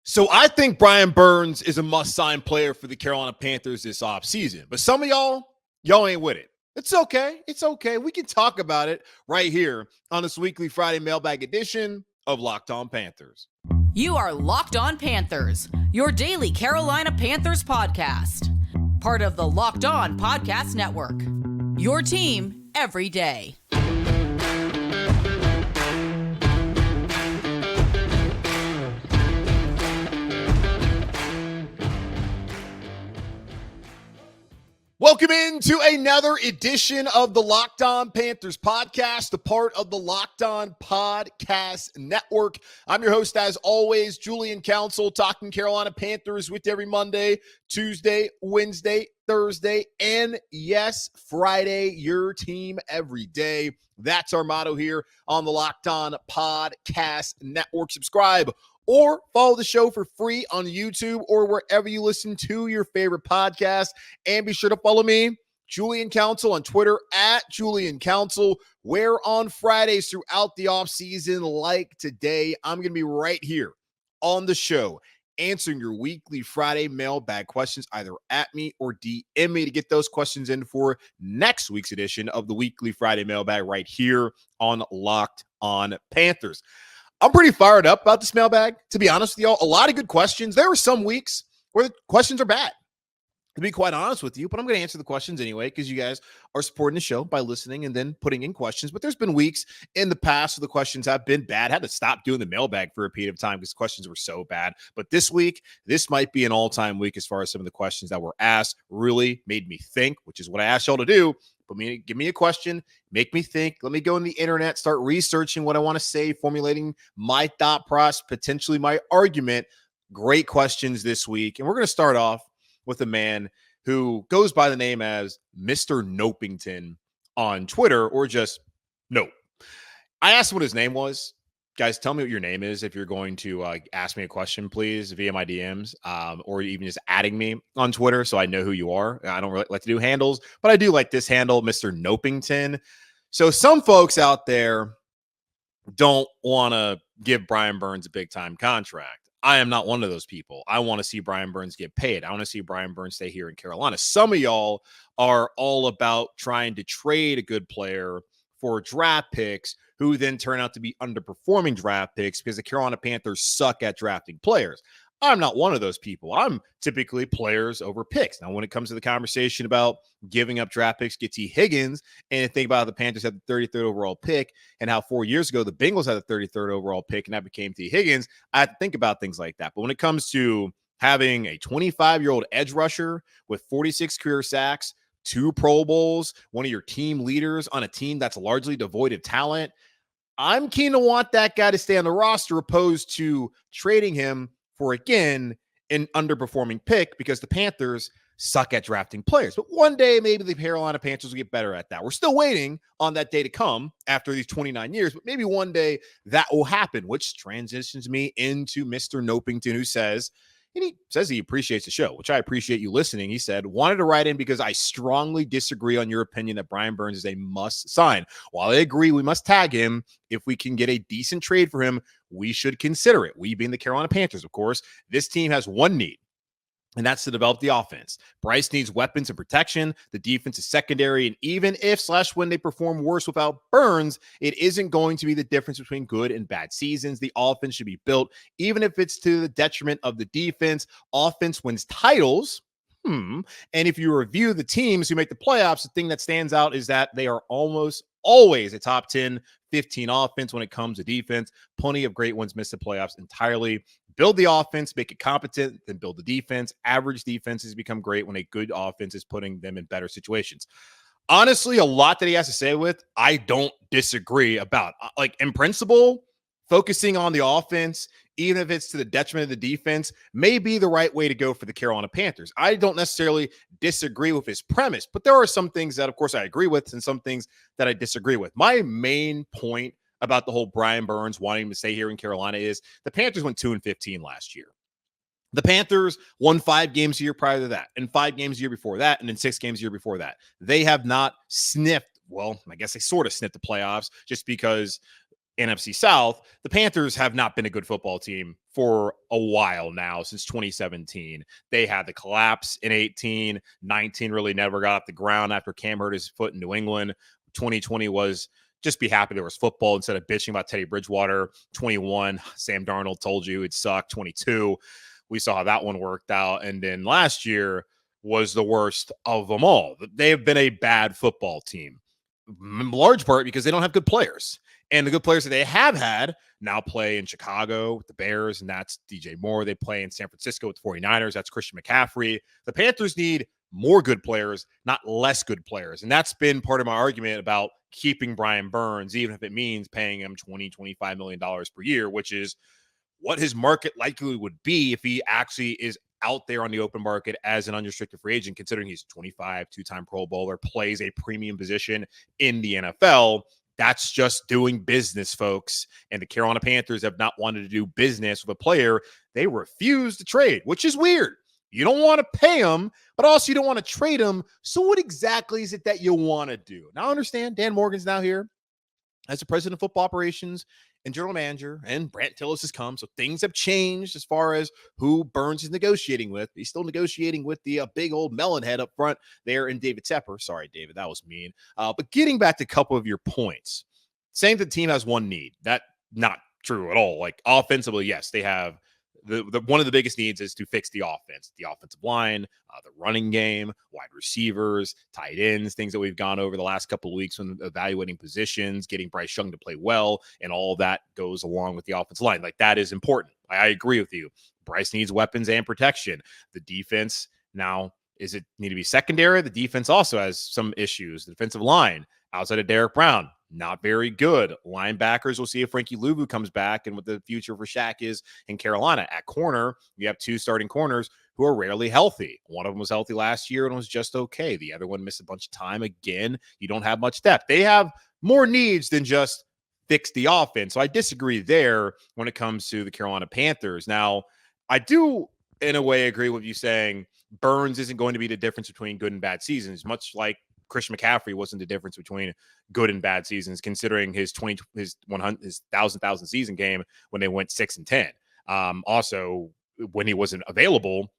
So I think Brian Burns is a must-sign player for the Carolina Panthers this offseason. But some of y'all ain't with it. It's okay. It's okay. We can talk about it right here on this weekly Friday mailbag edition of Locked On Panthers. You are Locked On Panthers, your daily Carolina Panthers podcast. Part of the Locked On Podcast Network. Your team every day. Welcome into another edition of the Locked On Panthers podcast, a part of the Locked On Podcast Network. I'm your host, as always, Julian Council, talking Carolina Panthers with every Monday, Tuesday, Wednesday, Thursday, and yes, Friday, your team every day. That's our motto here on the Locked On Podcast Network. Subscribe or follow the show for free on YouTube or wherever you listen to your favorite podcast. And be sure to follow me, Julian Council, on Twitter at Julian Council, where on Fridays throughout the offseason, like today, I'm going to be right here on the show answering your weekly Friday mailbag questions, either at me or DM me to get those questions in for next week's edition of the weekly Friday mailbag right here on Locked On Panthers. I'm pretty fired up about this mailbag, to be honest with y'all. A lot of good questions. There are some weeks where the questions are bad, to be quite honest with you, but I'm going to answer the questions anyway because you guys are supporting the show by listening and then putting in questions. But there's been weeks in the past where the questions have been bad. I had to stop doing the mailbag for a period of time because questions were so bad. But this week, this might be an all-time week as far as some of the questions that were asked. Really made me think, which is what I asked y'all to do. Give me a question, make me think. Let me go on the internet, start researching what I want to say, formulating my thought process, potentially my argument. Great questions this week. And we're going to start off with a man who goes by the name as Mr. Nopington on Twitter, or just Nope. I asked him what his name was. Guys, tell me what your name is if you're going to ask me a question, please, via my DMs, or even just adding me on Twitter so I know who you are. I don't really like to do handles, but I do like this handle, Mr. Nopington. So some folks out there don't want to give Brian Burns a big-time contract. I am not one of those people. I want to see Brian Burns get paid. I want to see Brian Burns stay here in Carolina. Some of y'all are all about trying to trade a good player for draft picks who then turn out to be underperforming draft picks because the Carolina Panthers suck at drafting players. I'm not one of those people. I'm typically players over picks. Now, when it comes to the conversation about giving up draft picks, get T. Higgins, and think about how the Panthers had the 33rd overall pick and how 4 years ago the Bengals had the 33rd overall pick and that became T. Higgins, I have to think about things like that. But when it comes to having a 25-year-old edge rusher with 46 career sacks, 2 Pro Bowls, one of your team leaders on a team that's largely devoid of talent, I'm keen to want that guy to stay on the roster opposed to trading him for, again, an underperforming pick because the Panthers suck at drafting players. But one day, maybe the Carolina Panthers will get better at that. We're still waiting on that day to come after these 29 years, but maybe one day that will happen, which transitions me into Mr. Nopington, who says, and he says he appreciates the show, which I appreciate you listening. He said, wanted to write in because I strongly disagree on your opinion that Brian Burns is a must sign. While I agree we must tag him, if we can get a decent trade for him, we should consider it. We being the Carolina Panthers, of course. This team has one need, and that's to develop the offense. Bryce needs weapons and protection. The defense is secondary. And even if / when they perform worse without Burns, it isn't going to be the difference between good and bad seasons. The offense should be built, even if it's to the detriment of the defense. Offense wins titles. And if you review the teams who make the playoffs, the thing that stands out is that they are almost always a top 10, 15 offense when it comes to defense. Plenty of great ones miss the playoffs entirely. Build the offense, make it competent, then build the defense. Average defenses become great when a good offense is putting them in better situations. Honestly, a lot that he has to say with, I don't disagree about. Like, in principle, focusing on the offense, even if it's to the detriment of the defense, may be the right way to go for the Carolina Panthers. I don't necessarily disagree with his premise, but there are some things that, of course, I agree with and some things that I disagree with. My main point about the whole Brian Burns wanting him to stay here in Carolina is the Panthers went 2-15 last year. The Panthers won 5 games a year prior to that, and 5 games a year before that, and then 6 games a year before that. They have not sniffed, well, I guess they sort of sniffed the playoffs just because NFC South, the Panthers have not been a good football team for a while now, since 2017. They had the collapse in 18, 19 really never got off the ground after Cam hurt his foot in New England. 2020 was just be happy there was football instead of bitching about Teddy Bridgewater. 21, Sam Darnold told you it sucked. 22, we saw how that one worked out. And then last year was the worst of them all. They have been a bad football team, in large part because they don't have good players. And the good players that they have had now play in Chicago with the Bears, and that's DJ Moore. They play in San Francisco with the 49ers. That's Christian McCaffrey. The Panthers need more good players, not less good players. And that's been part of my argument about keeping Brian Burns, even if it means paying him $20, $25 million per year, which is what his market likely would be if he actually is out there on the open market as an unrestricted free agent, considering he's 25, two-time Pro Bowler, plays a premium position in the NFL. That's just doing business, folks. And the Carolina Panthers have not wanted to do business with a player they refuse to trade, which is weird. You don't want to pay him, but also you don't want to trade him. So what exactly is it that you want to do? Now, I understand Dan Morgan's now here as the president of football operations and general manager, and Brant Tillis has come. So things have changed as far as who Burns is negotiating with. He's still negotiating with the big old melon head up front there in David Tepper. Sorry, David, that was mean. But getting back to a couple of your points, saying the team has one need, that not true at all. Like offensively, yes, they have the one of the biggest needs is to fix the offensive line, the running game, wide receivers, tight ends, things that we've gone over the last couple of weeks when evaluating positions, getting Bryce Young to play well, and all of that goes along with the offensive line. Like that is important. I agree with you. Bryce needs weapons and protection. The defense now, is it need to be secondary? The defense also has some issues. The defensive line outside of Derek Brown, not very good. Linebackers, we'll see if Frankie Louvu comes back and what the future for Shaq is in Carolina. At corner, you have two starting corners who are rarely healthy. One of them was healthy last year and was just okay. The other one missed a bunch of time. Again, you don't have much depth. They have more needs than just fix the offense. So I disagree there when it comes to the Carolina Panthers. Now, I do, in a way, agree with you saying Burns isn't going to be the difference between good and bad seasons, much like Christian McCaffrey wasn't the difference between good and bad seasons, considering his 1,000 season game when they went 6-10. Also, when he wasn't available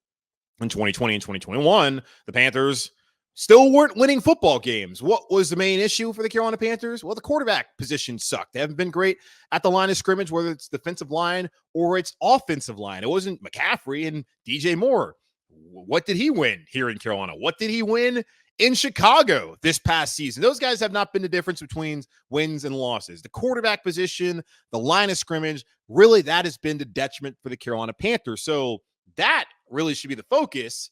in 2020 and 2021, the Panthers still weren't winning football games. What was the main issue for the Carolina Panthers? Well, the quarterback position sucked. They haven't been great at the line of scrimmage, whether it's defensive line or it's offensive line. It wasn't McCaffrey and DJ Moore. What did he win here in Carolina? What did he win in Chicago this past season? Those guys have not been the difference between wins and losses. The quarterback position, the line of scrimmage, really that has been the detriment for the Carolina Panthers. So that really should be the focus.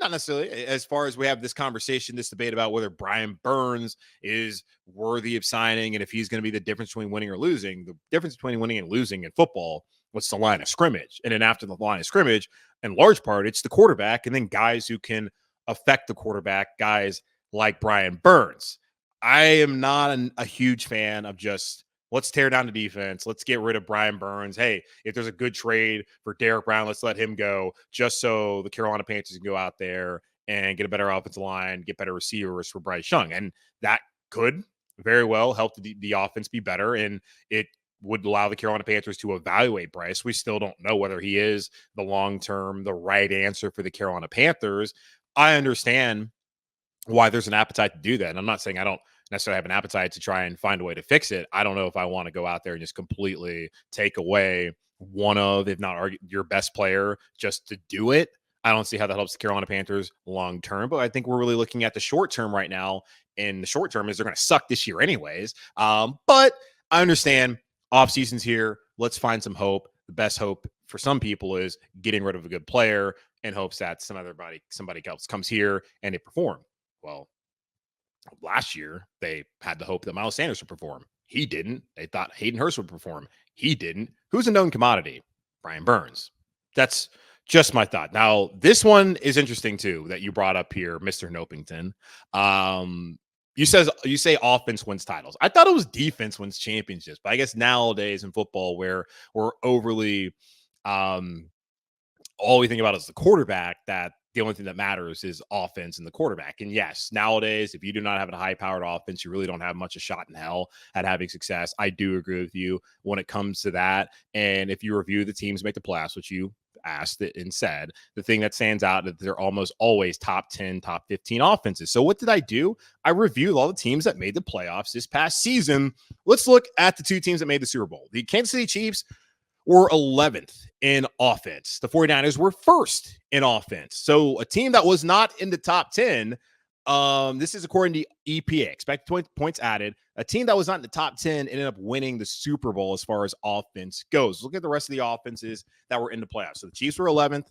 Not necessarily as far as we have this conversation, this debate about whether Brian Burns is worthy of signing and if he's going to be the difference between winning or losing. The difference between winning and losing in football was the line of scrimmage. And then after the line of scrimmage, in large part, it's the quarterback and then guys who can affect the quarterback, guys like Brian Burns. I am not a huge fan of just let's tear down the defense. Let's get rid of Brian Burns. Hey, if there's a good trade for Derek Brown, let's let him go just so the Carolina Panthers can go out there and get a better offensive line, get better receivers for Bryce Young. And that could very well help the offense be better. And it would allow the Carolina Panthers to evaluate Bryce. We still don't know whether he is the long-term, the right answer for the Carolina Panthers. I understand why there's an appetite to do that. And I'm not saying I don't necessarily have an appetite to try and find a way to fix it. I don't know if I want to go out there and just completely take away one of, if not your best player, just to do it. I don't see how that helps the Carolina Panthers long term, but I think we're really looking at the short term right now. And the short term is they're going to suck this year anyways. But I understand off season's here. Let's find some hope. The best hope for some people is getting rid of a good player in hopes that somebody else comes here and they perform. Well, last year they had the hope that Miles Sanders would perform. He didn't. They thought Hayden Hurst would perform. He didn't. Who's a known commodity? Brian Burns. That's just my thought. Now, this one is interesting too that you brought up here, Mr. Nopington. You say offense wins titles. I thought it was defense wins championships, but I guess nowadays in football where we're overly all we think about is the quarterback, that the only thing that matters is offense and the quarterback. And yes, nowadays, if you do not have a high-powered offense, you really don't have much a shot in hell at having success. I do agree with you when it comes to that. And if you review the teams make the playoffs, which you asked it and said, the thing that stands out is they're almost always top 10, top 15 offenses. So what did I do? I reviewed all the teams that made the playoffs this past season. Let's look at the two teams that made the Super Bowl. The Kansas City Chiefs were 11th in offense. The 49ers were first in offense. So a team that was not in the top 10, this is according to EPA, expected points added. A team that was not in the top 10 ended up winning the Super Bowl as far as offense goes. Look at the rest of the offenses that were in the playoffs. So the Chiefs were 11th,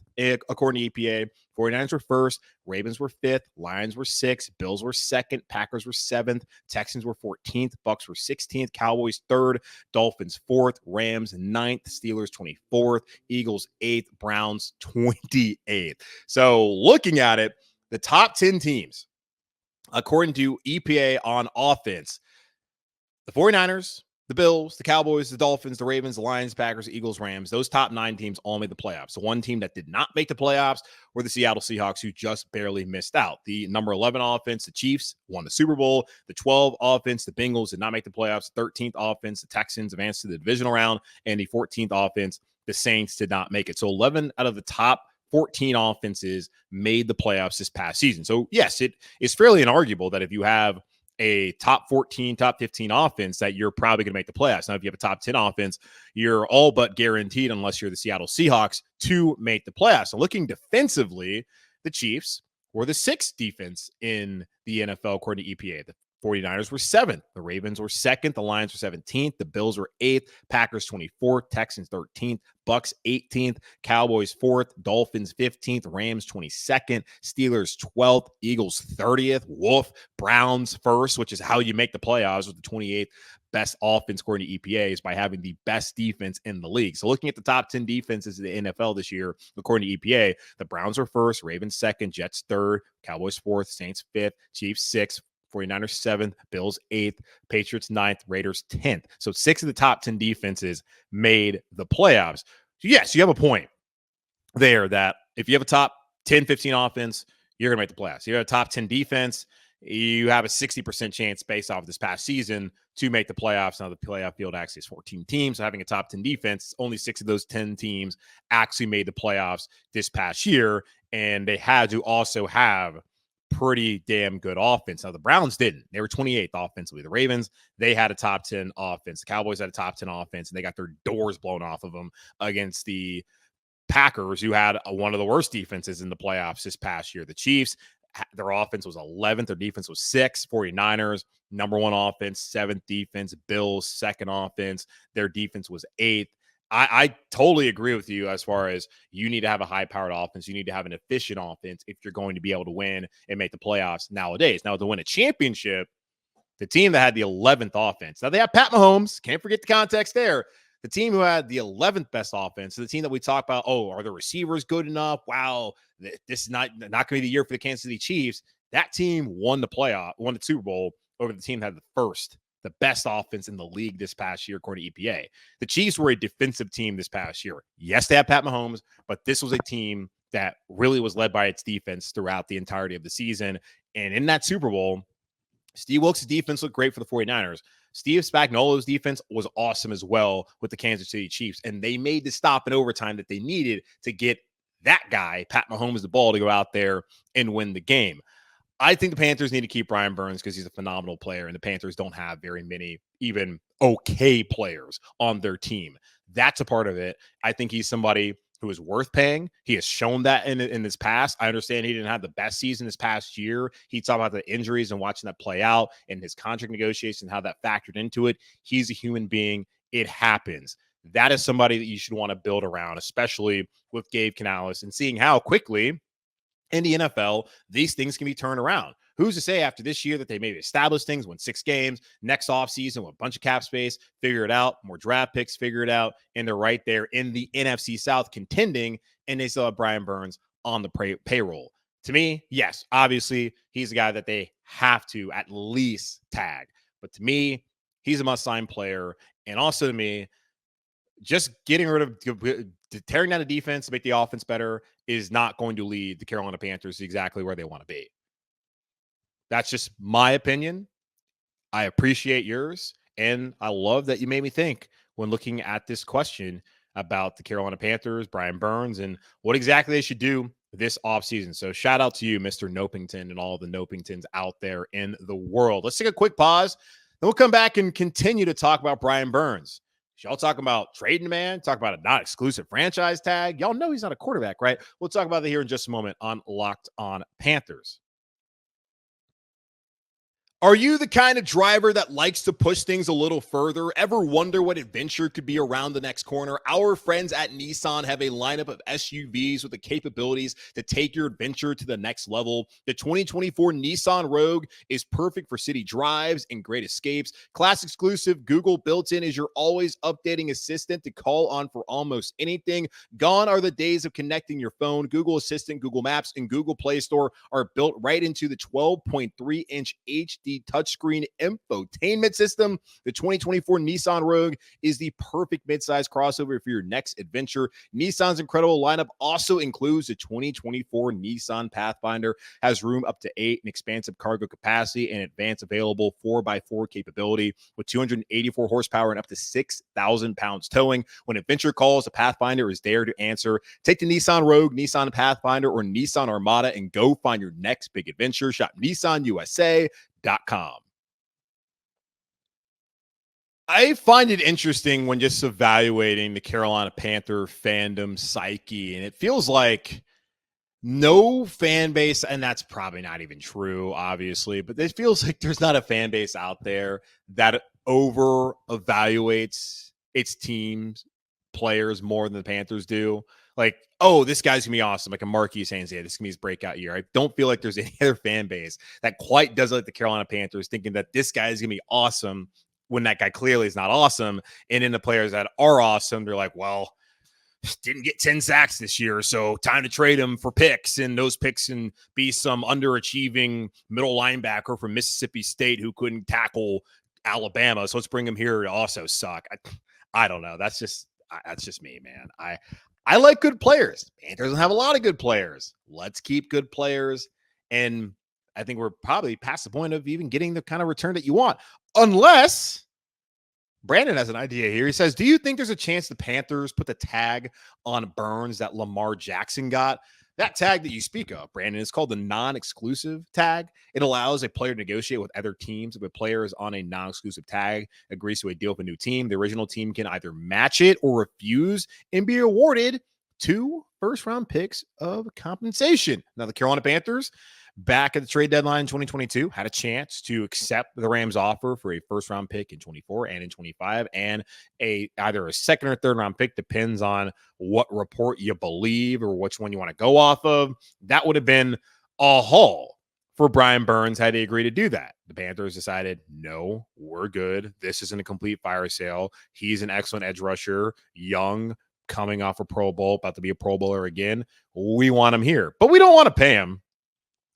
according to EPA. 49ers were first. Ravens were fifth. Lions were sixth. Bills were second. Packers were seventh. Texans were 14th. Bucks were 16th. Cowboys third. Dolphins fourth. Rams ninth. Steelers 24th. Eagles eighth. Browns 28th. So looking at it, the top 10 teams, according to EPA on offense, the 49ers, the Bills, the Cowboys, the Dolphins, the Ravens, the Lions, Packers, Eagles, Rams, those top 9 teams all made the playoffs. The one team that did not make the playoffs were the Seattle Seahawks, who just barely missed out. The number 11 offense, the Chiefs, won the Super Bowl. The 12 offense, the Bengals, did not make the playoffs. 13th offense, the Texans advanced to the divisional round. And the 14th offense, the Saints, did not make it. So 11 out of the top 14 offenses made the playoffs this past season. So yes, it is fairly inarguable that if you have a top 14, top 15 offense, that you're probably going to make the playoffs. Now, if you have a top 10 offense, you're all but guaranteed, unless you're the Seattle Seahawks, to make the playoffs. So looking defensively, the Chiefs were the 6th defense in the NFL, according to EPA. The 49ers were 7th. The Ravens were 2nd. The Lions were 17th. The Bills were 8th. Packers 24th. Texans 13th. Bucks 18th. Cowboys 4th. Dolphins 15th. Rams 22nd. Steelers 12th. Eagles 30th. Wolf. Browns 1st, which is how you make the playoffs with the 28th best offense, according to EPA, is by having the best defense in the league. So looking at the top 10 defenses in the NFL this year, according to EPA, the Browns are 1st. Ravens 2nd. Jets 3rd. Cowboys 4th. Saints 5th. Chiefs 6th. 49ers 7th, Bills 8th, Patriots 9th, Raiders 10th. So 6 of the top 10 defenses made the playoffs. So yes, you have a point there that if you have a top 10, 15 offense, you're going to make the playoffs. You have a top 10 defense, you have a 60% chance based off of this past season to make the playoffs. Now, the playoff field actually is 14 teams. So having a top 10 defense, only 6 of those 10 teams actually made the playoffs this past year. And they had to also have pretty damn good offense. Now, the Browns didn't. They were 28th offensively. The Ravens, they had a top 10 offense. The Cowboys had a top 10 offense, and they got their doors blown off of them against the Packers, who had one of the worst defenses in the playoffs this past year. The Chiefs, their offense was 11th. Their defense was 6th. 49ers, number 1 offense, 7th defense. Bills, 2nd offense. Their defense was 8th. I totally agree with you as far as you need to have a high-powered offense. You need to have an efficient offense if you're going to be able to win and make the playoffs nowadays. Now, to win a championship, the team that had the 11th offense. Now, they have Pat Mahomes. Can't forget the context there. The team who had the 11th best offense, so the team that we talk about, oh, are the receivers good enough? Wow, this is not going to be the year for the Kansas City Chiefs. That team won the Super Bowl over the team that had the best offense in the league this past year, according to EPA. The Chiefs were a defensive team this past year. Yes, they had Pat Mahomes, but this was a team that really was led by its defense throughout the entirety of the season. And in that Super Bowl, Steve Wilkes' defense looked great for the 49ers. Steve Spagnuolo's defense was awesome as well with the Kansas City Chiefs. And they made the stop in overtime that they needed to get that guy, Pat Mahomes, the ball to go out there and win the game. I think the Panthers need to keep Brian Burns because he's a phenomenal player, and the Panthers don't have very many even okay players on their team. That's a part of it. I think he's somebody who is worth paying. He has shown that in his past. I understand he didn't have the best season this past year. He talked about the injuries and watching that play out and his contract negotiation, how that factored into it. He's a human being. It happens. That is somebody that you should want to build around, especially with Gabe Canales, and seeing how quickly in the NFL, these things can be turned around. Who's to say after this year that they maybe establish things, win 6 games, next offseason with a bunch of cap space, figure it out, more draft picks, figure it out, and they're right there in the NFC South contending, and they still have Brian Burns on the payroll. To me, yes, obviously, he's a guy that they have to at least tag. But to me, he's a must-sign player. And also to me, just getting rid of tearing down the defense to make the offense better is not going to lead the Carolina Panthers exactly where they want to be. That's just my opinion. I appreciate yours. And I love that you made me think when looking at this question about the Carolina Panthers, Brian Burns, and what exactly they should do this offseason. So shout out to you, Mr. Nopington, and all the Nopingtons out there in the world. Let's take a quick pause. Then we'll come back and continue to talk about Brian Burns. Y'all talking about trading the man, talk about a not-exclusive franchise tag. Y'all know he's not a quarterback, right? We'll talk about that here in just a moment on Locked On Panthers. Are you the kind of driver that likes to push things a little further? Ever wonder what adventure could be around the next corner? Our friends at Nissan have a lineup of SUVs with the capabilities to take your adventure to the next level. The 2024 Nissan Rogue is perfect for city drives and great escapes. Class exclusive Google built-in is your always updating assistant to call on for almost anything. Gone are the days of connecting your phone. Google Assistant, Google Maps, and Google Play Store are built right into the 12.3-inch HD touchscreen infotainment system. The 2024 Nissan Rogue is the perfect midsize crossover for your next adventure. Nissan's incredible lineup also includes the 2024 Nissan Pathfinder, has room up to 8 and expansive cargo capacity and advanced available 4x4 capability with 284 horsepower and up to 6,000 pounds towing. When adventure calls, the Pathfinder is there to answer. Take the Nissan Rogue, Nissan Pathfinder, or Nissan Armada and go find your next big adventure. Shop NissanUSA.com. I find it interesting when just evaluating the Carolina Panther fandom psyche, and it feels like no fan base, and that's probably not even true, obviously, but it feels like there's not a fan base out there that over evaluates its teams, players more than the Panthers do. Like, oh, this guy's gonna be awesome. Like a Marquis saying, yeah, this is gonna be his breakout year. I don't feel like there's any other fan base that quite does like the Carolina Panthers, thinking that this guy is gonna be awesome when that guy clearly is not awesome. And then the players that are awesome, they're like, well, didn't get 10 sacks this year, so time to trade him for picks, and those picks can be some underachieving middle linebacker from Mississippi State who couldn't tackle Alabama, so let's bring him here to also suck. I don't know. That's just me, man. I like good players. Panthers doesn't have a lot of good players. Let's keep good players, and I think we're probably past the point of even getting the kind of return that you want, unless Brandon has an idea here. He says, do you think there's a chance the Panthers put the tag on Burns that Lamar Jackson got? That tag that you speak of, Brandon, is called the non-exclusive tag. It allows a player to negotiate with other teams. If a player is on a non-exclusive tag, agrees to a deal with a new team, the original team can either match it or refuse and be awarded 2 first-round picks of compensation. Now, the Carolina Panthers, back at the trade deadline in 2022, had a chance to accept the Rams' offer for a first-round pick in 24 and in 25, and either a second or third-round pick, depends on what report you believe or which one you want to go off of. That would have been a haul for Brian Burns had he agreed to do that. The Panthers decided, no, we're good. This isn't a complete fire sale. He's an excellent edge rusher, young, coming off a Pro Bowl, about to be a Pro Bowler again. We want him here, but we don't want to pay him.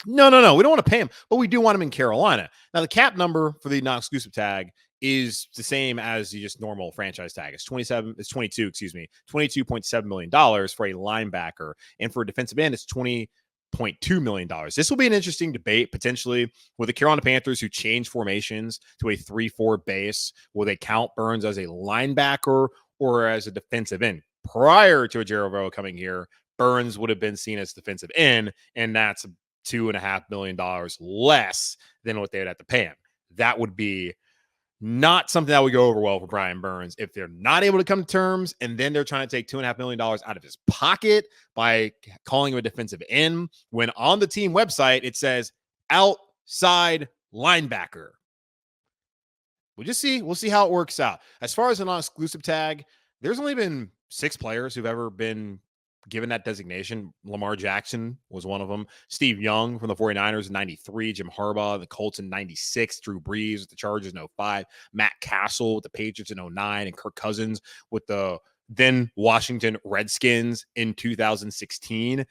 No. We don't want to pay him, but we do want him in Carolina. Now, the cap number for the non-exclusive tag is the same as the just normal franchise tag. It's $22.7 million for a linebacker. And for a defensive end, it's $20.2 million. This will be an interesting debate, potentially, with the Carolina Panthers, who changed formations to a 3-4 base. Will they count Burns as a linebacker or as a defensive end? Prior to Ejiro coming here, Burns would have been seen as defensive end, and that's $2.5 million less than what they would have to pay him. That would be not something that would go over well for Brian Burns if they're not able to come to terms, and then they're trying to take $2.5 million out of his pocket by calling him a defensive end, when on the team website it says outside linebacker. We'll see how it works out. As far as a non-exclusive tag, there's only been 6 players who've ever been given that designation. Lamar Jackson was one of them. Steve Young from the 49ers in 93. Jim Harbaugh, the Colts in 96. Drew Brees with the Chargers in 05. Matt Castle with the Patriots in 09. And Kirk Cousins with the then Washington Redskins in 2016.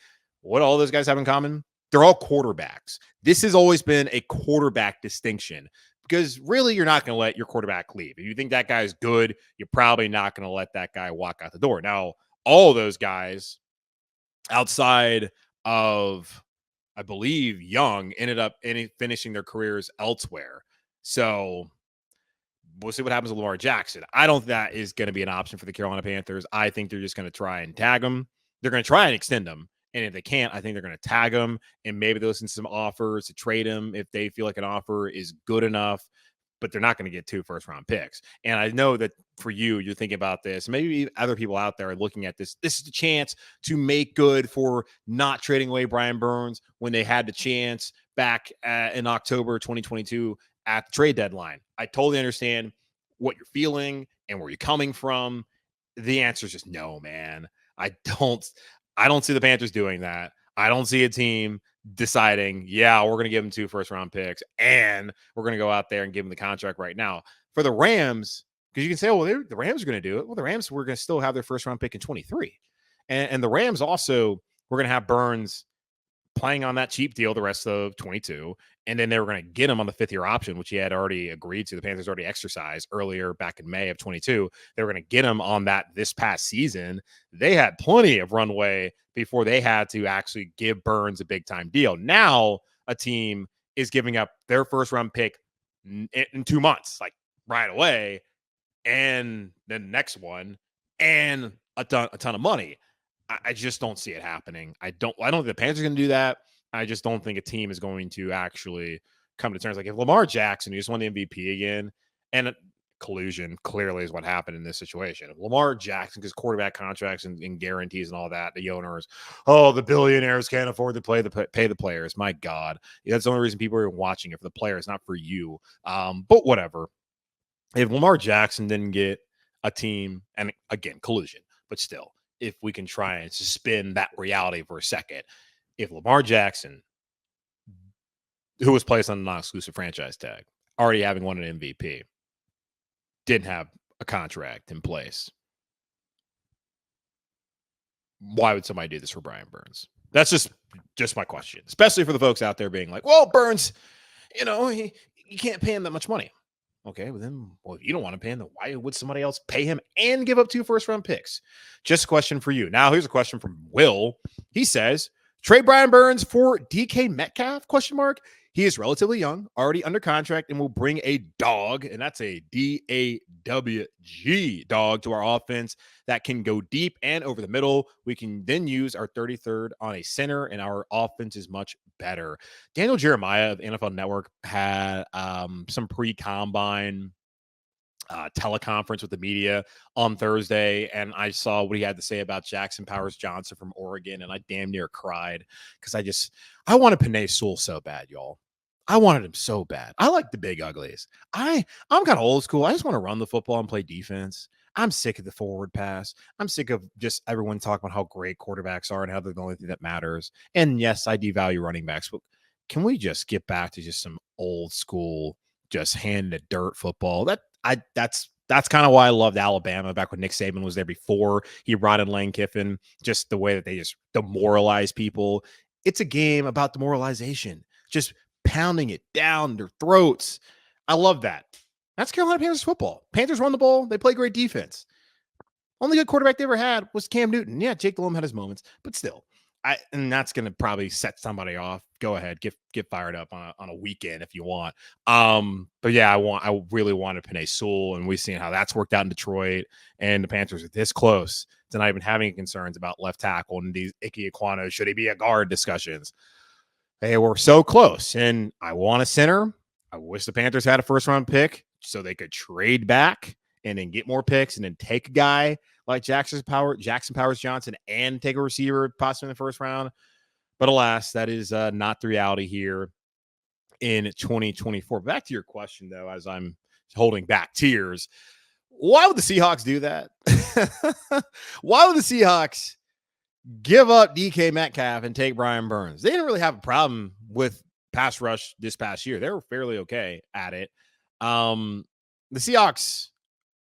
What all those guys have in common? They're all quarterbacks. This has always been a quarterback distinction, because really you're not going to let your quarterback leave. If you think that guy's good, you're probably not going to let that guy walk out the door. Now, all those guys outside of, I believe, Young ended up finishing their careers elsewhere. So we'll see what happens with Lamar Jackson. I don't think that is going to be an option for the Carolina Panthers. I think they're just going to try and tag him. They're going to try and extend him. And if they can't, I think they're going to tag him and maybe they'll listen to some offers to trade him if they feel like an offer is good enough. But they're not going to get 2 first-round picks. And I know that for you, you're thinking about this. Maybe other people out there are looking at this. This is the chance to make good for not trading away Brian Burns when they had the chance back in October 2022 at the trade deadline. I totally understand what you're feeling and where you're coming from. The answer is just no, man. I don't see the Panthers doing that. I don't see a team deciding, yeah, we're going to give him 2 first-round picks and we're going to go out there and give him the contract right now. For the Rams, because you can say, well, the Rams are going to do it. Well, the Rams were going to still have their first-round pick in 23. And the Rams also were going to have Burns playing on that cheap deal the rest of 22. And then they were going to get him on the 5th-year option, which he had already agreed to. The Panthers already exercised earlier back in May of 22. They were going to get him on that this past season. They had plenty of runway before they had to actually give Burns a big-time deal. Now a team is giving up their first-round pick in 2 months, like right away, and then the next one, and a ton of money. I just don't see it happening. I don't think the Panthers are going to do that. I just don't think a team is going to actually come to terms. Like if Lamar Jackson, who just won the MVP again, and collusion clearly is what happened in this situation. If Lamar Jackson, because quarterback contracts and guarantees and all that, the owners, the billionaires can't afford to pay the players. My God, that's the only reason people are watching it, for the players, not for you. But whatever. If Lamar Jackson didn't get a team, and again, collusion, but still, if we can try and suspend that reality for a second, if Lamar Jackson, who was placed on a non-exclusive franchise tag, already having won an MVP, didn't have a contract in place, why would somebody do this for Brian Burns? That's just my question, especially for the folks out there being like, well, Burns, you can't pay him that much money. Okay, well, if you don't want to pay him, then why would somebody else pay him and give up 2 first-round picks? Just a question for you. Now, here's a question from Will. He says, trade Brian Burns for DK Metcalf, ? He is relatively young, already under contract, and will bring a dog, and that's a D-A-W-G dog, to our offense that can go deep and over the middle. We can then use our 33rd on a center, and our offense is much better. Daniel Jeremiah of NFL Network had some pre-combine teleconference with the media on Thursday, and I saw what he had to say about Jackson Powers Johnson from Oregon, and I damn near cried because I wanted Penei Sewell so bad, y'all. I wanted him so bad. I like the big uglies. I'm kind of old school. I just want to run the football and play defense. I'm sick of the forward pass. I'm sick of just everyone talking about how great quarterbacks are and how they're the only thing that matters. And yes, I devalue running backs, but can we just get back to just some old school, just hand the dirt football? That's kind of why I loved Alabama back when Nick Saban was there before he brought in Lane Kiffin. Just the way that they just demoralize people. It's a game about demoralization. Just pounding it down their throats. I love that. That's Carolina Panthers football. Panthers run the ball. They play great defense. Only good quarterback they ever had was Cam Newton. Yeah, Jake Delhomme had his moments, but still. And that's going to probably set somebody off. Go ahead, get fired up on a weekend if you want. But yeah, I really wanted Penei Sewell, and we've seen how that's worked out in Detroit. And the Panthers are this close to not even having concerns about left tackle and these Ike Ekwonu, should he be a guard discussions. They were so close, and I want a center. I wish the Panthers had a first-round pick so they could trade back and then get more picks and then take a guy like Jackson Powers Johnson and take a receiver possibly in the first round. But alas, that is not the reality here in 2024. Back to your question, though, as I'm holding back tears. Why would the Seahawks do that? Why would the Seahawks give up DK Metcalf and take Brian Burns? They didn't really have a problem with pass rush this past year. They were fairly okay at it. The Seahawks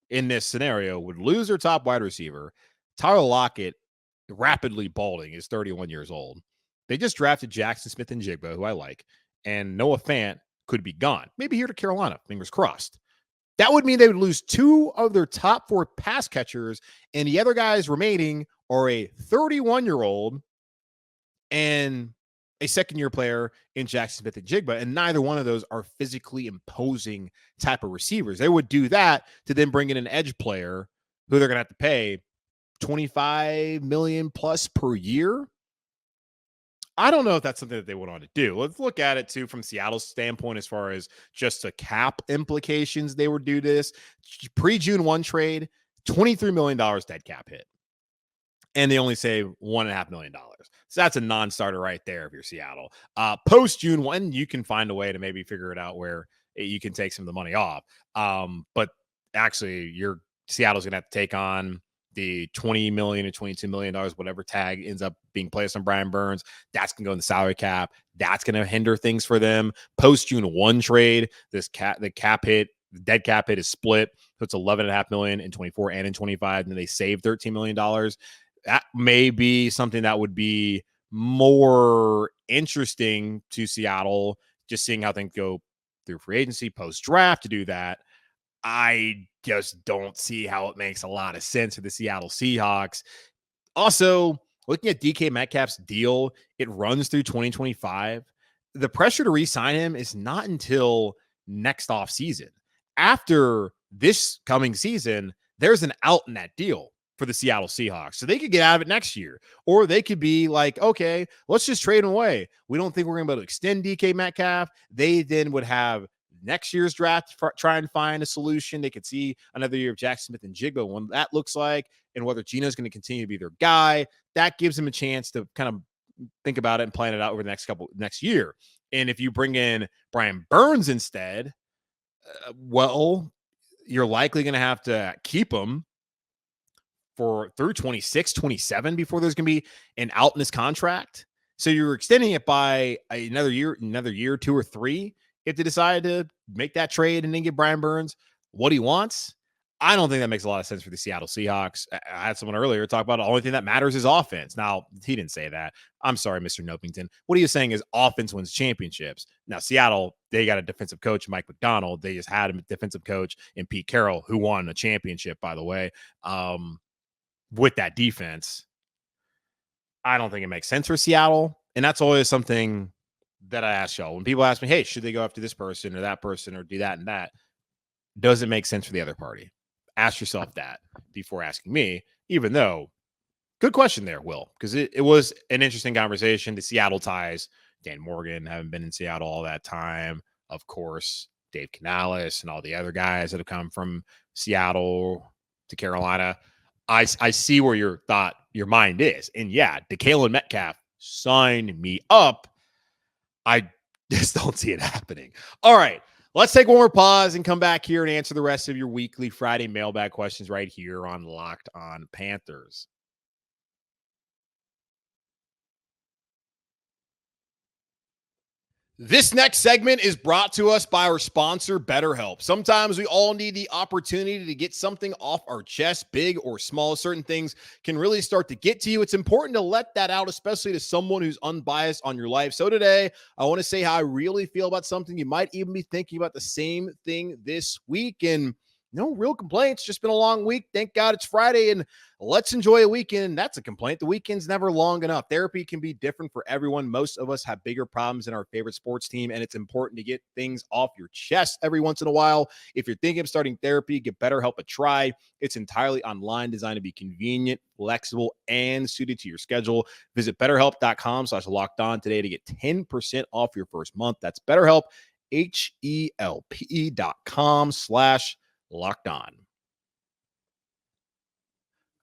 in this scenario would lose their top wide receiver. Tyler Lockett, rapidly balding, is 31 years old. They just drafted Jackson Smith and Jigba, who I like, and Noah Fant could be gone. Maybe here to Carolina, fingers crossed. That would mean they would lose 2 of their top 4 pass catchers, and the other guys remaining are a 31-year-old and a second-year player in Jackson Smith and Jigba, and neither one of those are physically imposing type of receivers. They would do that to then bring in an edge player who they're going to have to pay $25 million plus per year. I don't know if that's something that they would want to do. Let's look at it too from Seattle's standpoint as far as just the cap implications. They would do this pre-June 1 trade, $23 million dead cap hit. And they only save $1.5 million. So that's a non-starter right there if you're Seattle. Post June 1, you can find a way to maybe figure it out where you can take some of the money off. But actually, Seattle's going to have to take on the $20 million or $22 million, whatever tag ends up being placed on Brian Burns. That's going to go in the salary cap. That's going to hinder things for them. Post June 1 trade, the dead cap hit is split. So it's $11.5 million in 24 and in 25. And then they save $13 million. That may be something that would be more interesting to Seattle, just seeing how things go through free agency, post-draft to do that. I just don't see how it makes a lot of sense for the Seattle Seahawks. Also, looking at DK Metcalf's deal, it runs through 2025. The pressure to re-sign him is not until next offseason. After this coming season, there's an out in that deal for the Seattle Seahawks. So they could get out of it next year. Or they could be like, okay, let's just trade him away. We don't think we're going to be able to extend DK Metcalf. They then would have next year's draft try and find a solution. They could see another year of Jackson Smith and Jigba, what that looks like, and whether Gino's going to continue to be their guy. That gives them a chance to kind of think about it and plan it out over the next year. And if you bring in Brian Burns instead, well, you're likely going to have to keep him through 26, 27 before there's going to be an out in this contract. So you're extending it by another year, 2 or 3. If they decide to make that trade and then get Brian Burns what he wants, I don't think that makes a lot of sense for the Seattle Seahawks. I had someone earlier talk about the only thing that matters is offense. Now, he didn't say that. I'm sorry, Mr. Nopington. What he was saying is offense wins championships. Now, Seattle, they got a defensive coach, Mike McDonald. They just had a defensive coach in Pete Carroll, who won a championship, by the way, with that defense. I don't think it makes sense for Seattle. And that's always something that I ask y'all. When people ask me, hey, should they go after this person or that person or do that and that? Does it make sense for the other party? Ask yourself that before asking me, even though, good question there, Will, because it was an interesting conversation. The Seattle ties, Dan Morgan, haven't been in Seattle all that time. Of course, Dave Canales and all the other guys that have come from Seattle to Carolina. I see where your mind is. And yeah, DeKalin Metcalf, sign me up. I just don't see it happening. All right, let's take one more pause and come back here and answer the rest of your weekly Friday mailbag questions right here on Locked On Panthers. This next segment is brought to us by our sponsor, BetterHelp. Sometimes we all need the opportunity to get something off our chest, big or small. Certain things can really start to get to you. It's important to let that out, especially to someone who's unbiased on your life. So today, I want to say how I really feel about something. You might even be thinking about the same thing this week. And no real complaints. Just been a long week. Thank God it's Friday and let's enjoy a weekend. That's a complaint. The weekend's never long enough. Therapy can be different for everyone. Most of us have bigger problems in our favorite sports team, and it's important to get things off your chest every once in a while. If you're thinking of starting therapy, give BetterHelp a try. It's entirely online, designed to be convenient, flexible, and suited to your schedule. Visit BetterHelp.com/lockedon today to get 10% off your first month. That's BetterHelp, HELP.com/locked on.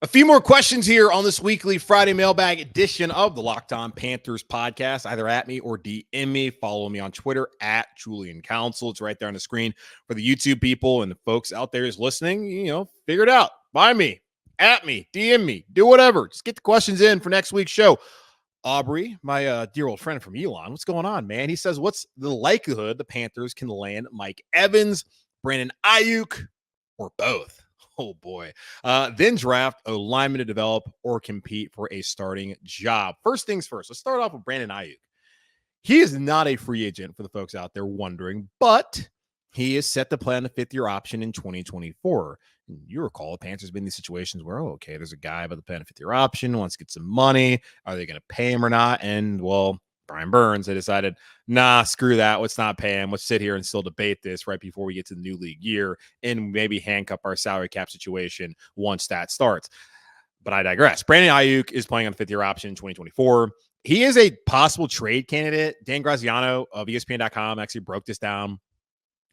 A few more questions here on this weekly Friday mailbag edition of the Locked On Panthers podcast. Either at me or DM me. Follow me on Twitter at Julian Council. It's right there on the screen for the YouTube people and the folks out there is listening. Figure it out. Find me, at me, DM me, do whatever. Just get the questions in for next week's show. Aubrey, my dear old friend from Elon, what's going on, man? He says, what's the likelihood the Panthers can land Mike Evans, Brandon Ayuk, or both? Oh, boy. Then draft a lineman to develop or compete for a starting job. First things first, let's start off with Brandon Ayuk. He is not a free agent for the folks out there wondering, but he is set to play on a 5th-year option in 2024. And you recall the Panthers been in these situations where, okay, there's a guy about to play on a 5th-year option, wants to get some money. Are they going to pay him or not? And, well, Brian Burns, they decided, nah, screw that. Let's not pay him. Let's sit here and still debate this right before we get to the new league year and maybe handcuff our salary cap situation once that starts. But I digress. Brandon Ayuk is playing on a 5th-year option in 2024. He is a possible trade candidate. Dan Graziano of ESPN.com actually broke this down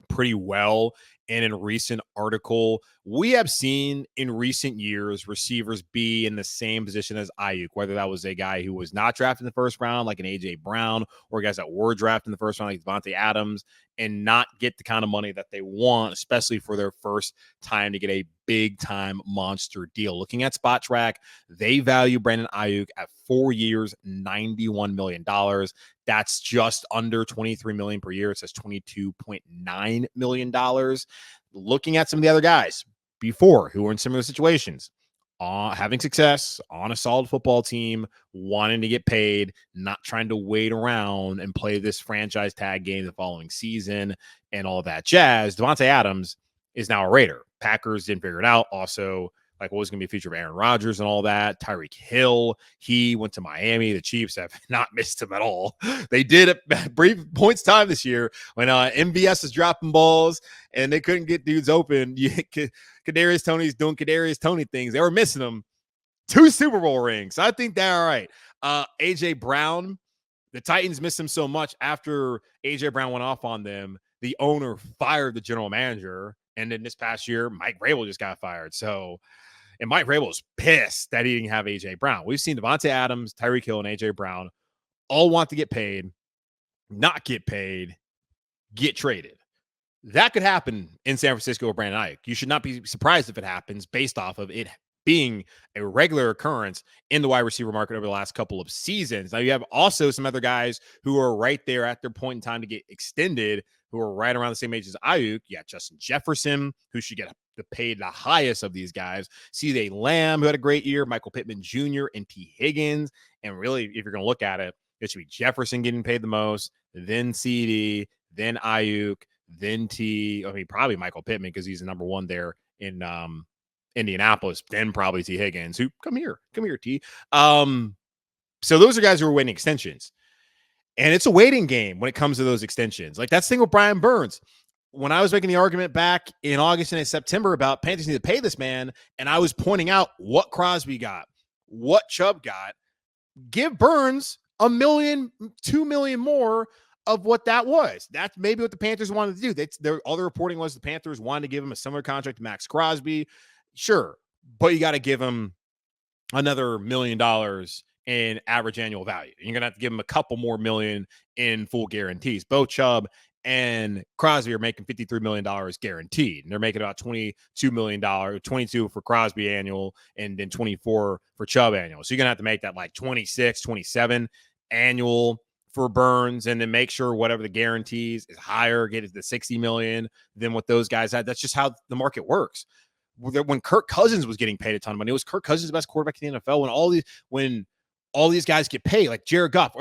pretty well in a recent article. We have seen in recent years receivers be in the same position as Ayuk, whether that was a guy who was not drafted in the first round, like an A.J. Brown, or guys that were drafted in the first round, like Devontae Adams, and not get the kind of money that they want, especially for their first time to get a big-time monster deal. Looking at Spot Track, they value Brandon Ayuk at 4 years, $91 million. That's just under $23 million per year. It says $22.9 million. Looking at some of the other guys before who were in similar situations, having success on a solid football team, wanting to get paid, not trying to wait around and play this franchise tag game the following season and all that jazz. Devontae Adams is now a Raider. Packers didn't figure it out. Also, like what was going to be a feature of Aaron Rodgers and all that. Tyreek Hill, he went to Miami. The Chiefs have not missed him at all. They did at brief points time this year when MVS was dropping balls and they couldn't get dudes open. Kadarius Toney's doing Kadarius Toney things. They were missing him. 2 Super Bowl rings. I think they're all right. A.J. Brown, the Titans missed him so much after A.J. Brown went off on them. The owner fired the general manager. And then this past year, Mike Vrabel just got fired. And Mike Vrabel is pissed that he didn't have A.J. Brown. We've seen Devontae Adams, Tyreek Hill, and A.J. Brown all want to get paid, not get paid, get traded. That could happen in San Francisco with Brandon Ayuk. You should not be surprised if it happens based off of it being a regular occurrence in the wide receiver market over the last couple of seasons. Now, you have also some other guys who are right there at their point in time to get extended, who are right around the same age as Ayuk. You got Justin Jefferson, who should get paid the highest of these guys. CeeDee Lamb, who had a great year, Michael Pittman Jr., and T. Higgins. And really, if you're going to look at it, it should be Jefferson getting paid the most, then CD, then Ayuk, then probably Michael Pittman because he's the number one there in Indianapolis, then probably T. Higgins, who come here, T. So those are guys who are waiting extensions. And it's a waiting game when it comes to those extensions. Like that's the thing with Brian Burns. When I was making the argument back in August and in September about Panthers need to pay this man, and I was pointing out what Crosby got, what Chubb got, give Burns $1 million, $2 million more of what that was. That's maybe what the Panthers wanted to do. All the reporting was the Panthers wanted to give him a similar contract to Max Crosby. Sure, but you got to give him another $1 million in average annual value. You're going to have to give him a couple more million in full guarantees. Both Chubb and Crosby are making $53 million guaranteed. And they're making about $22 million, 22 for Crosby annual, and then 24 for Chubb annual. So you're going to have to make that like 26, 27 annual for Burns, and then make sure whatever the guarantees is higher, get it to 60 million than what those guys had. That's just how the market works. When Kirk Cousins was getting paid a ton of money, it was Kirk Cousins the best quarterback in the NFL. When all these guys get paid, like Jared Goff,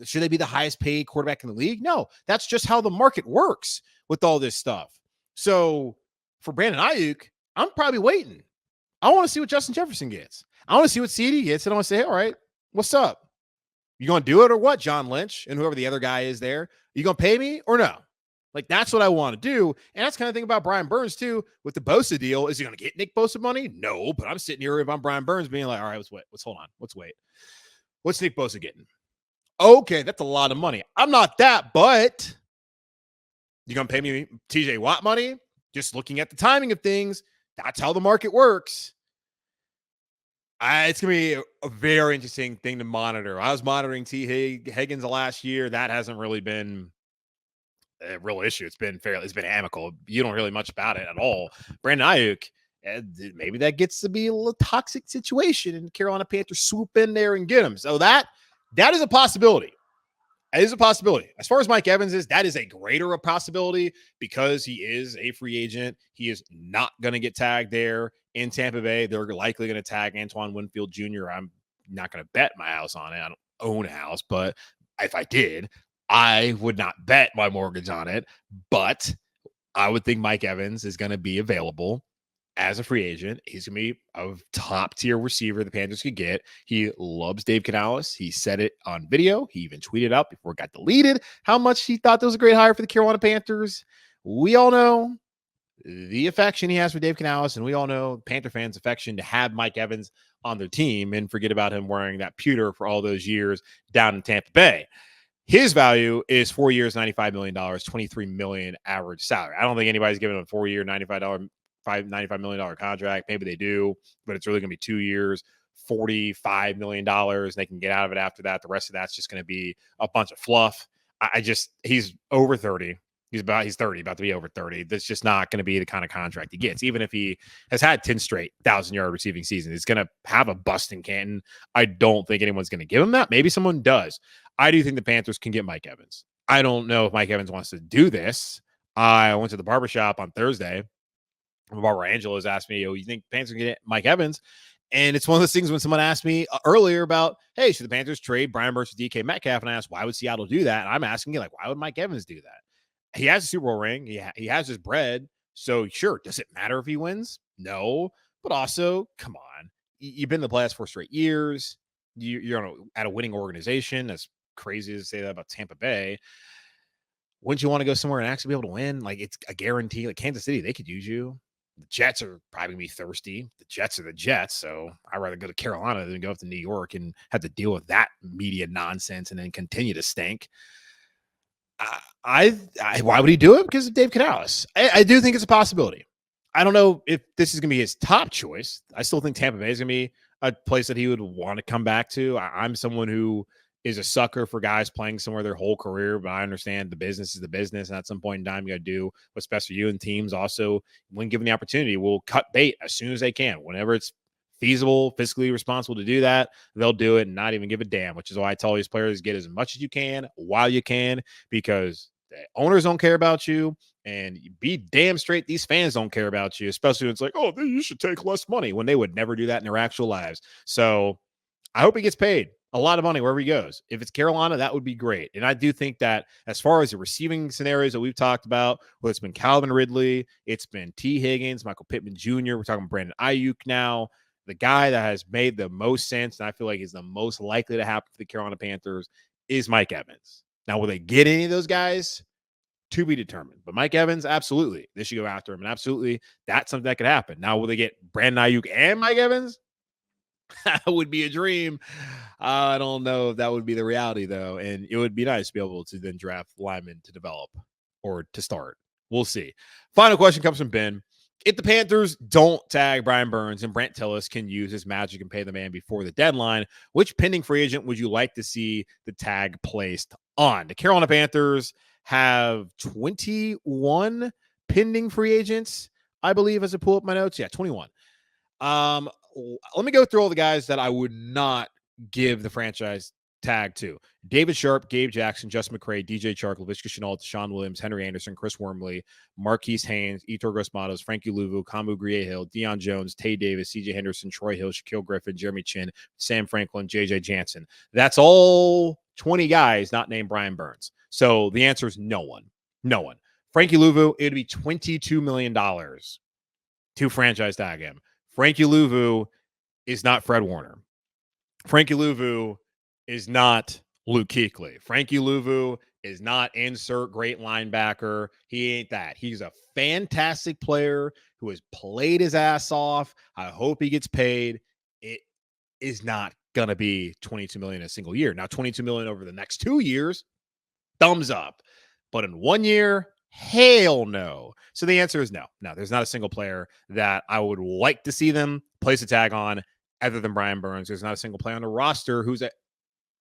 should they be the highest paid quarterback in the league? No, that's just how the market works with all this stuff. So for Brandon Ayuk, I'm probably waiting. I want to see what Justin Jefferson gets. I want to see what CD gets, and I want to say, all right, what's up? You going to do it or what, John Lynch and whoever the other guy is there? You going to pay me or no? Like, that's what I want to do. And that's kind of thing about Brian Burns, too, with the Bosa deal. Is he going to get Nick Bosa money? No, but I'm sitting here if I'm Brian Burns being like, all right, let's wait. Let's wait. What's Nick Bosa getting? Okay, that's a lot of money. I'm not that, but you going to pay me TJ Watt money? Just looking at the timing of things, that's how the market works. It's going to be a very interesting thing to monitor. I was monitoring T. Higgins last year. That hasn't really been a real issue. It's been amicable. You don't really much about it at all. Brandon Ayuk, maybe that gets to be a little toxic situation and Carolina Panthers swoop in there and get him. So that is a possibility. It is a possibility. As far as Mike Evans is, that is a greater a possibility because he is a free agent. He is not going to get tagged there in Tampa Bay. They're likely going to tag Antoine Winfield Jr. I'm not going to bet my house on it. I don't own a house, but if I did, I would not bet my mortgage on it. But I would think Mike Evans is going to be available as a free agent. He's going to be a top tier receiver the Panthers could get. He loves Dave Canales. He said it on video. He even tweeted out before it got deleted how much he thought that was a great hire for the Carolina Panthers. We all know the affection he has for Dave Canales, and we all know Panther fans' affection to have Mike Evans on their team and forget about him wearing that pewter for all those years down in Tampa Bay. His value is 4 years, $95 million, $23 million average salary. I don't think anybody's giving him a 4-year, $95 million contract. Maybe they do, but it's really going to be 2 years, $45 million. They can get out of it after that. The rest of that's just going to be a bunch of fluff. He's over 30. He's 30, about to be over 30. That's just not going to be the kind of contract he gets. Even if he has had 10 straight 1,000-yard receiving seasons, he's going to have a bust in Canton. I don't think anyone's going to give him that. Maybe someone does. I do think the Panthers can get Mike Evans. I don't know if Mike Evans wants to do this. I went to the barbershop on Thursday. Barbara Angelos asked me, you think Panthers can get Mike Evans? And it's one of those things when someone asked me earlier about, hey, should the Panthers trade Brian Burns for DK Metcalf? And I asked, why would Seattle do that? And I'm asking you, why would Mike Evans do that? He has a Super Bowl ring. He has his bread. So, sure, does it matter if he wins? No. But also, come on. You've been in the playoffs 4 straight years. You're at a winning organization. That's crazy to say that about Tampa Bay. Wouldn't you want to go somewhere and actually be able to win? It's a guarantee. Like Kansas City, they could use you. The Jets are probably going to be thirsty. The Jets are the Jets. So I'd rather go to Carolina than go up to New York and have to deal with that media nonsense and then continue to stink. Why would he do it? Because of Dave Canales. I do think it's a possibility. I don't know if this is going to be his top choice. I still think Tampa Bay is going to be a place that he would want to come back to. I'm someone who is a sucker for guys playing somewhere their whole career, but I understand the business is the business. And at some point in time, you got to do what's best for you, and teams also, when given the opportunity, will cut bait as soon as they can. Whenever it's feasible, fiscally responsible to do that, they'll do it and not even give a damn, which is why I tell these players, get as much as you can while you can, because the owners don't care about you, and be damn straight, these fans don't care about you, especially when it's like, oh, you should take less money, when they would never do that in their actual lives. So I hope he gets paid a lot of money wherever he goes. If it's Carolina, that would be great. And I do think that as far as the receiving scenarios that we've talked about, well, it's been Calvin Ridley, it's been T. Higgins, Michael Pittman Jr., we're talking Brandon Ayuk now. The guy that has made the most sense, and I feel like is the most likely to happen for the Carolina Panthers, is Mike Evans. Now, will they get any of those guys? To be determined. But Mike Evans, absolutely. They should go after him. And absolutely, that's something that could happen. Now, will they get Brandon Ayuk and Mike Evans? That would be a dream. I don't know if that would be the reality, though. And it would be nice to be able to then draft linemen to develop or to start. We'll see. Final question comes from Ben. If the Panthers don't tag Brian Burns and Brent Tillis can use his magic and pay the man before the deadline, which pending free agent would you like to see the tag placed on? The Carolina Panthers have 21 pending free agents, I believe, as I pull up my notes. Yeah, 21. Let me go through all the guys that I would not give the franchise tag to. David Sharp, Gabe Jackson, Justin McCray, DJ Chark, Laviska Shenault, Deshaun Williams, Henry Anderson, Chris Wormley, Marquise Haynes, Etor Gross-Matos, Frankie Louvu, Kamu Grier-Hill, Deion Jones, Tay Davis, CJ Henderson, Troy Hill, Shaquille Griffin, Jeremy Chin, Sam Franklin, JJ Jansen. That's all 20 guys not named Brian Burns. So the answer is no one. No one. Frankie Louvu, it would be $22 million to franchise tag him. Frankie Louvu is not Fred Warner. Frankie Louvu is not Luke Kuechly. Frankie Louvu is not insert great linebacker. He ain't that. He's a fantastic player who has played his ass off. I hope he gets paid. It is not going to be $22 million a single year. Now, $22 million over the next 2 years, thumbs up. But in 1 year, hell no. So the answer is no. No, there's not a single player that I would like to see them place a tag on other than Brian Burns. There's not a single player on the roster who's an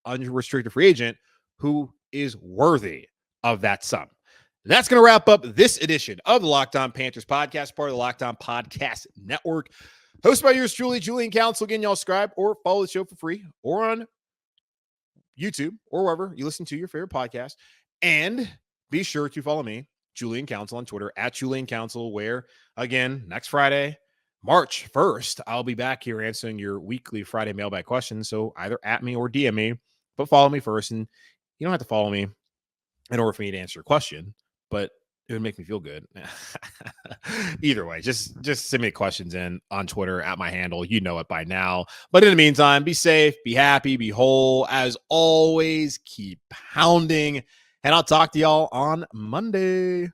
unrestricted free agent who is worthy of that sum. That's going to wrap up this edition of the Locked On Panthers podcast, part of the Locked On Podcast Network. Hosted by yours truly, Julian Council. Again, y'all subscribe or follow the show for free or on YouTube or wherever you listen to your favorite podcast. And be sure to follow me, Julian Council, on Twitter, at Julian Council, where, again, next Friday, March 1st, I'll be back here answering your weekly Friday mailbag questions. So either at me or DM me, but follow me first. And you don't have to follow me in order for me to answer your question, but It would make me feel good. Either way, just send me questions in on Twitter at my handle. You know it by now. But in the meantime, be safe, be happy, be whole. As always, keep pounding. And I'll talk to y'all on Monday.